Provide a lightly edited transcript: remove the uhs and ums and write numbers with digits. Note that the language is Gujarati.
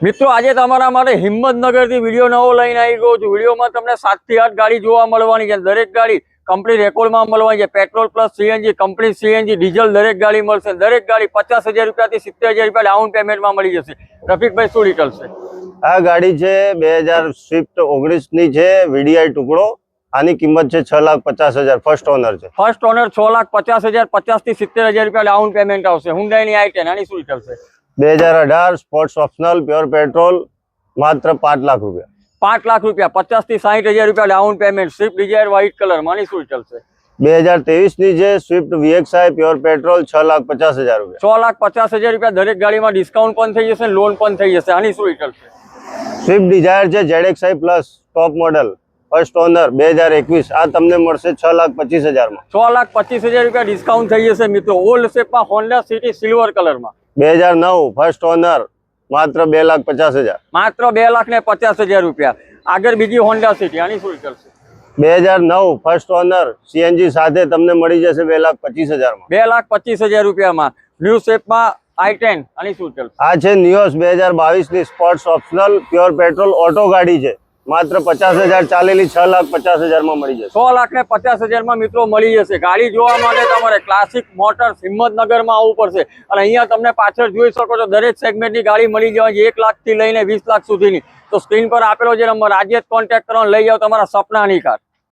મિત્રો આજે તમારા માટે હિંમતનગરથી વિડીયો નવો લઈને આવી ગયો છું। વિડીયોમાં તમને 7 થી 8 ગાડી જોવા મળવાની છે। દરેક ગાડી કંપની રેકોર્ડમાં મળવાની છે। Petrol plus CNG, company CNG, diesel દરેક ગાડી મળશે। દરેક ગાડી 50,000 રૂપિયાથી 70,000 રૂપિયા ડાઉન પેમેન્ટમાં મળી જશે। રફીકભાઈ શું ડિટેલ છે? આ ગાડી છે 2000 સ્વિફ્ટ 19 ની છે, વીડીઆઈ ટુકડો। આની કિંમત છે 6,50,000, ફર્સ્ટ ઓનર છે। ફર્સ્ટ ઓનર 6,50,000, 50 થી 70,000 રૂપિયા ડાઉન પેમેન્ટ આવશે। હુન્ડાઈની i10 આની શું ડિટેલ છે? 2018 સ્પોર્ટ્સ ઓપ્શનલ પ્યોર પેટ્રોલ, માત્ર 5 લાખ રૂપિયા। 5 લાખ રૂપિયા, 50 થી 60,000 રૂપિયા down payment. Swift Dzire white કલરમાં આની શું ડિટેલ છે? 2023 ની છે સ્વિફ્ટ વીએક્સઆઈ પ્યોર પેટ્રોલ, 6,50,000 રૂપિયા। 6,50,000 રૂપિયા દરેક ગાડીમાં ડિસ્કાઉન્ટ પણ થઈ જશે, લોન પણ થઈ જશે। આની શું ડિટેલ છે? સ્વિફ્ટ ડિઝાયર છે ZXi plus top model, first honour 2021। આ તમને મળશે 6,25,000 માં। 6,25,000 રૂપિયા ડિસ્કાઉન્ટ થઈ જશે મિત્રો। ઓલ્ડ શેપમાં હોન્ડા સિટી સિલ્વર કલરમાં 2009 ફર્સ્ટ ઓનર, માત્ર 2,50,000। માત્ર 2,50,000 રૂપિયા। આગળ બીજી હોન્ડા સિટી આની શું ડિટેલ છે? 2009 ફર્સ્ટ ઓનર સીએનજી સાથે તમને મળી જશે 2,25,000 માં। 2,25,000 રૂપિયામાં ન્યૂ શેપમાં i10 આની શું ડિટેલ? આ છે નિયોસ 2022 ની sports optional pure petrol auto ગાડી છે, માત્ર 50,000 ચાલેલી 6,50,000 માં મળી જશે। 6,50,000 માં મિત્રો મળી જશે। ગાડી જોવા માટે તમારે ક્લાસિક મોટર્સ હિંમતનગરમાં આવવું પડશે। અને અહીંયા તમને પાછળ જોઈ શકો છો દરેક સેગમેન્ટની ગાડી મળી જવાની, 1 લાખથી લઈને 20 લાખ સુધીની। તો સ્ક્રીન પર આપેલો જે નંબર આજે જ કોન્ટેક્ટ કરવાનો, લઈ જાઓ તમારા સપનાની કાર।